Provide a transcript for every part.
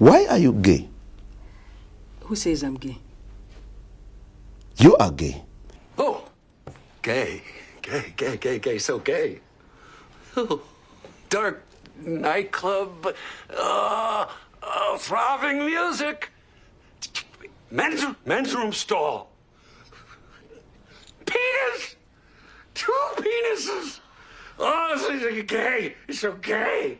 Why are you gay? Who says I'm gay? You are gay. Oh, gay, so gay. Oh, dark nightclub, throbbing music, men's room stall, penis, 2 penises. Oh, it's so gay, it's so gay.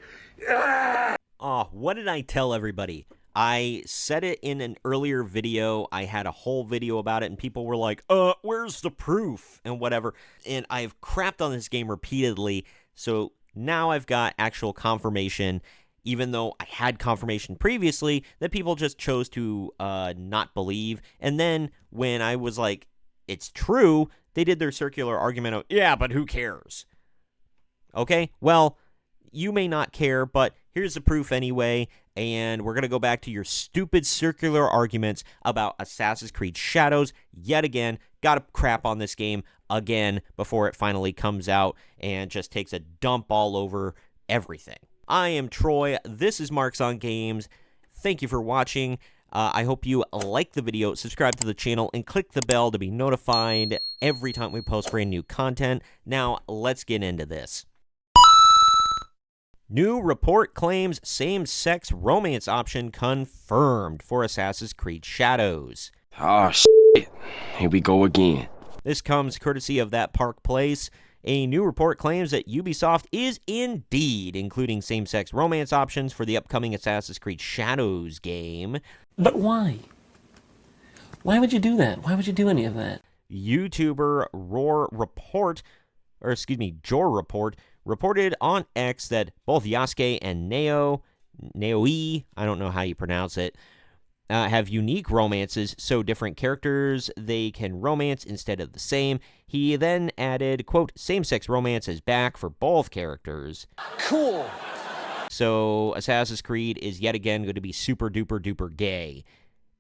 Ah. Oh, what did I tell everybody? I said it in an earlier video. I had a whole video about it, and people were like, where's the proof? And whatever. And I've crapped on this game repeatedly, so now I've got actual confirmation, even though I had confirmation previously that people just chose to not believe. And then when I was like, it's true, they did their circular argument of, yeah, but who cares? Okay, well, you may not care, but here's the proof anyway, and we're going to go back to your stupid circular arguments about Assassin's Creed Shadows yet again. Got to crap on this game again before it finally comes out and just takes a dump all over everything. I am Troy. This is Marks on Games. Thank you for watching. I hope you like the video, subscribe to the channel, and click the bell to be notified every time we post brand new content. Now, let's get into this. New report claims same-sex romance option confirmed for Assassin's Creed Shadows. Oh, shit. Here we go again. This comes courtesy of That Park Place. A new report claims that Ubisoft is indeed including same-sex romance options for the upcoming Assassin's Creed Shadows game. But why? Why would you do that? Why would you do any of that? YouTuber Jor Report reported on X that both Yasuke and Naoe, I don't know how you pronounce it, have unique romances, so different characters they can romance instead of the same. He then added, quote, same-sex romance is back for both characters. Cool. So Assassin's Creed is yet again going to be super duper duper gay.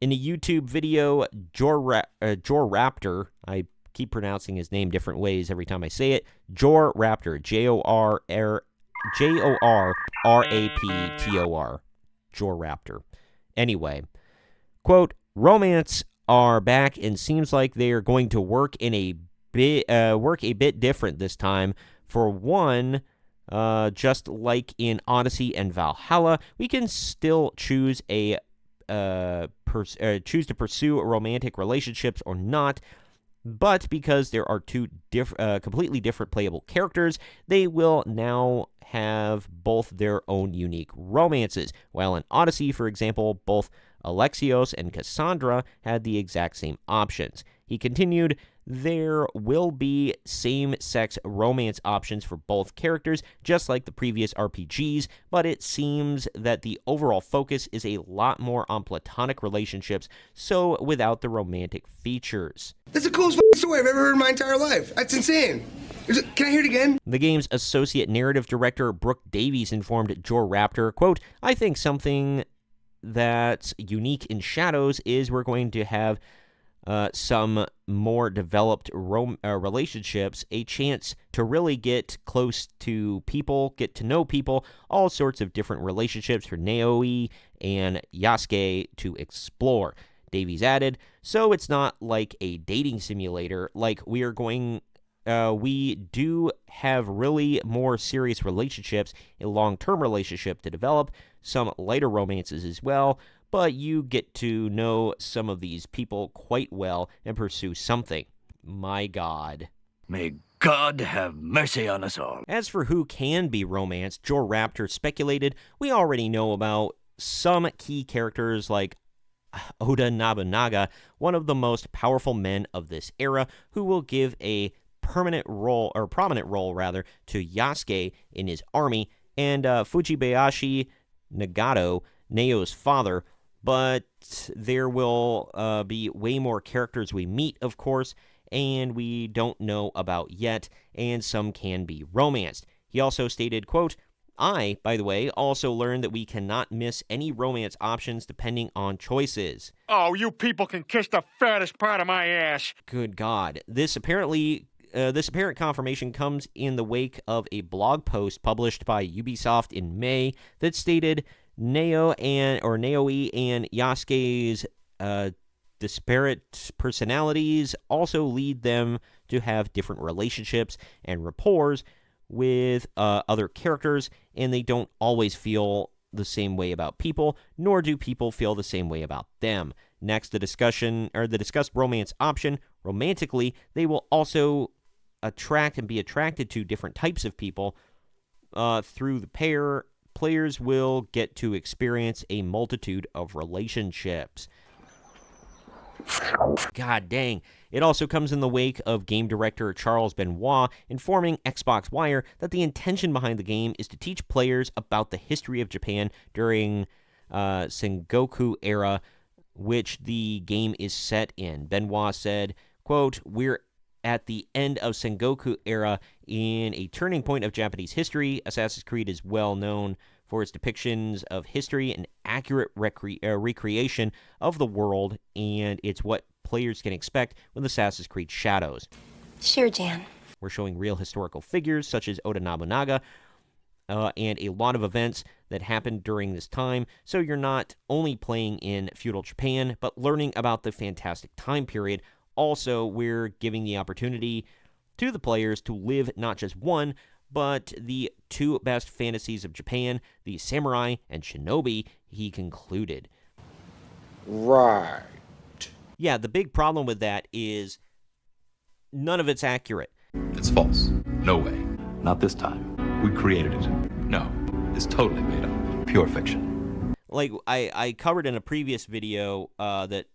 In a YouTube video, Jor Raptor, I keep pronouncing his name different ways every time I say it, Jor Raptor, Jorraptor, Jor Raptor. Anyway, quote, romance are back and seems like they are going to work a bit different this time. For one, just like in Odyssey and Valhalla, we can still choose to pursue romantic relationships or not. But because there are two completely different playable characters, they will now have both their own unique romances. While in Odyssey, for example, both Alexios and Cassandra had the exact same options. He continued, there will be same-sex romance options for both characters, just like the previous RPGs, but it seems that the overall focus is a lot more on platonic relationships, so without the romantic features. That's the coolest story I've ever heard in my entire life. That's insane. Can I hear it again? The game's associate narrative director, Brooke Davies, informed Jor Raptor, quote, I think something that's unique in Shadows is we're going to have some more developed relationships, a chance to really get close to people, get to know people, all sorts of different relationships for Naoe and Yasuke to explore. Davies added, so it's not like a dating simulator, like we do have really more serious relationships, a long-term relationship to develop, some lighter romances as well, but you get to know some of these people quite well and pursue something. My God. May God have mercy on us all. As for who can be romanced, Jor Raptor speculated we already know about some key characters like Oda Nobunaga, one of the most powerful men of this era, who will give a prominent role to Yasuke in his army, and Fujibayashi Nagato, Neo's father, but there will be way more characters we meet, of course, and we don't know about yet, and some can be romanced. He also stated, quote, I, by the way, also learned that we cannot miss any romance options depending on choices. Oh, you people can kiss the fattest part of my ass. Good God. This apparent confirmation comes in the wake of a blog post published by Ubisoft in May that stated, Naoe and Yasuke's disparate personalities also lead them to have different relationships and rapports with other characters, and they don't always feel the same way about people, nor do people feel the same way about them. Next, the discussed romance option. Romantically, they will also attract and be attracted to different types of people. Through the pair, players will get to experience a multitude of relationships. God dang. It also comes in the wake of game director Charles Benoit informing Xbox Wire that the intention behind the game is to teach players about the history of Japan during Sengoku era, which the game is set in. Benoit said, quote, "We're at the end of Sengoku era in a turning point of Japanese history. Assassin's Creed is well known for its depictions of history and accurate recreation of the world, and it's what players can expect with Assassin's Creed Shadows." Sure, Jan. We're showing real historical figures such as Oda Nobunaga and a lot of events that happened during this time, so you're not only playing in feudal Japan, but learning about the fantastic time period. Also, we're giving the opportunity to the players to live not just one, but the two best fantasies of Japan, the samurai and shinobi, he concluded. Right. Yeah, the big problem with that is none of it's accurate. It's false. No way. Not this time. We created it. No, it's totally made up. Pure fiction. Like I covered in a previous video that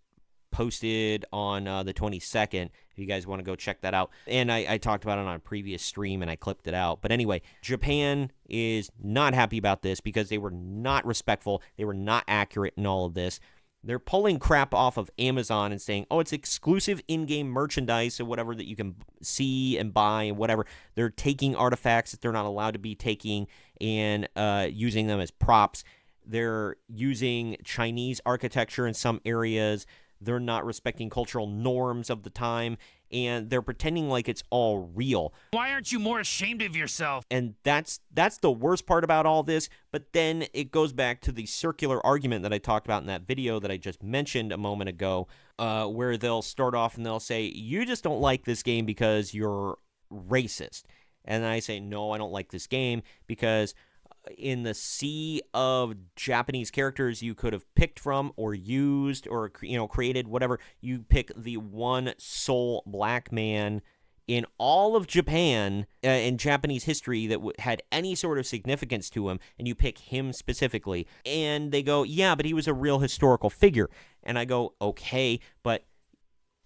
posted on the 22nd, if you guys want to go check that out. And I talked about it on a previous stream, and I clipped it out. But anyway, Japan is not happy about this because they were not respectful. They were not accurate in all of this. They're pulling crap off of Amazon and saying, oh, it's exclusive in-game merchandise or whatever that you can see and buy and whatever. They're taking artifacts that they're not allowed to be taking and using them as props. They're using Chinese architecture in some areas. They're not respecting cultural norms of the time, and they're pretending like it's all real. Why aren't you more ashamed of yourself? And that's the worst part about all this, but then it goes back to the circular argument that I talked about in that video that I just mentioned a moment ago, where they'll start off and they'll say, you just don't like this game because you're racist. And I say, no, I don't like this game because in the sea of Japanese characters you could have picked from or used or created, whatever, you pick the one sole black man in all of Japan in Japanese history that had any sort of significance to him, and you pick him specifically. And they go, yeah, but he was a real historical figure. And I go, okay, but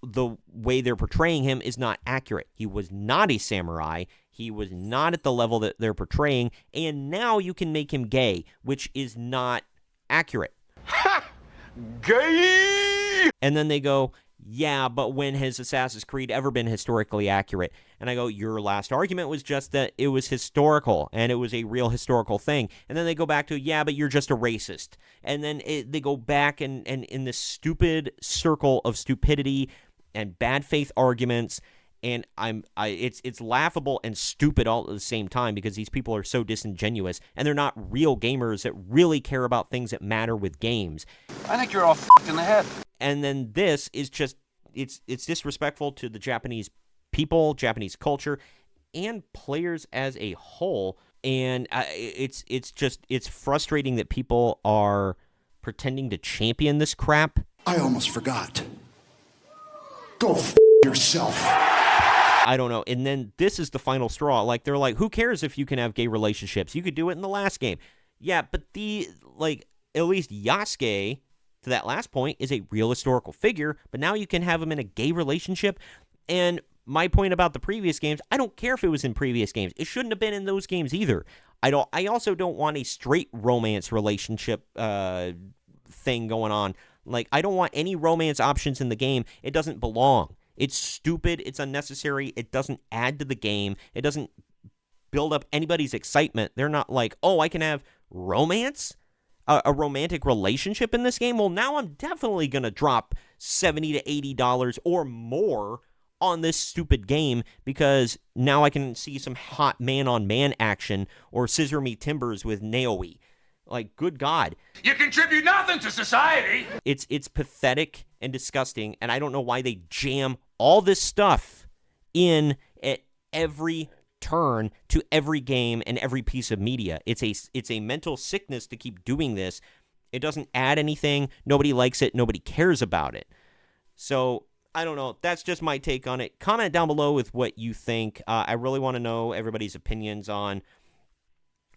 the way they're portraying him is not accurate. He was not a samurai. He was not at the level that they're portraying. And now you can make him gay, which is not accurate. Ha! Gay! And then they go, yeah, but when has Assassin's Creed ever been historically accurate? And I go, your last argument was just that it was historical and it was a real historical thing. And then they go back to, yeah, but you're just a racist. And then they go back and in this stupid circle of stupidity and bad faith arguments, and it's laughable and stupid all at the same time because these people are so disingenuous and they're not real gamers that really care about things that matter with games. I think you're all f***ed in the head. And then this is just it's disrespectful to the Japanese people, Japanese culture, and players as a whole. And it's frustrating that people are pretending to champion this crap. I almost forgot. Go f*** yourself. I don't know. And then this is the final straw. Like, they're like, who cares if you can have gay relationships? You could do it in the last game. Yeah, but at least Yasuke, to that last point, is a real historical figure, but now you can have him in a gay relationship. And my point about the previous games, I don't care if it was in previous games. It shouldn't have been in those games either. I also don't want a straight romance relationship thing going on. Like, I don't want any romance options in the game. It doesn't belong. It's stupid. It's unnecessary. It doesn't add to the game. It doesn't build up anybody's excitement. They're not like, oh, I can have romance? A romantic relationship in this game? Well, now I'm definitely going to drop $70 to $80 or more on this stupid game because now I can see some hot man-on-man action or scissor me timbers with Naoe. Like, good God. You contribute nothing to society. It's pathetic and disgusting, and I don't know why they jam all this stuff in at every turn to every game and every piece of media. It's a mental sickness to keep doing this. It doesn't add anything. Nobody likes it. Nobody cares about it. So, I don't know. That's just my take on it. Comment down below with what you think. I really want to know everybody's opinions on,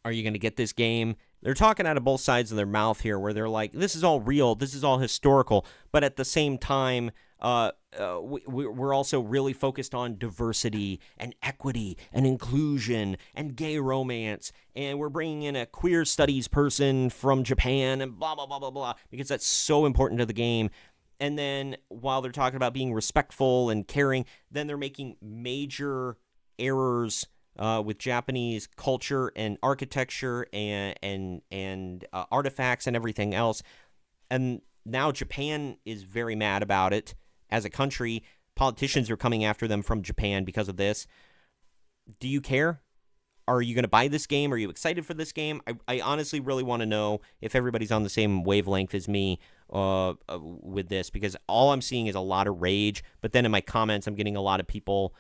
are you going to get this game? They're talking out of both sides of their mouth here, where they're like, this is all real, this is all historical, but at the same time, we're also really focused on diversity and equity and inclusion and gay romance, and we're bringing in a queer studies person from Japan and blah, blah, blah, blah, blah, because that's so important to the game. And then while they're talking about being respectful and caring, then they're making major errors with Japanese culture and architecture and artifacts and everything else. And now Japan is very mad about it as a country. Politicians are coming after them from Japan because of this. Do you care? Are you going to buy this game? Are you excited for this game? I honestly really want to know if everybody's on the same wavelength as me with this, because all I'm seeing is a lot of rage. But then in my comments, I'm getting a lot of people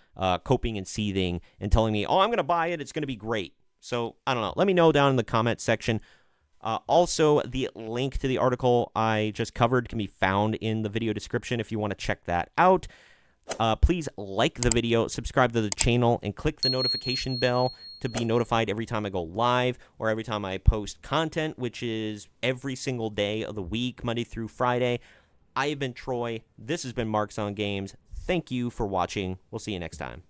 coping and seething and telling me, oh, I'm going to buy it. It's going to be great. So I don't know. Let me know down in the comments section. Also, the link to the article I just covered can be found in the video description if you want to check that out. Please like the video, subscribe to the channel, and click the notification bell to be notified every time I go live or every time I post content, which is every single day of the week, Monday through Friday. I have been Troy. This has been Marks on Games. Thank you for watching. We'll see you next time.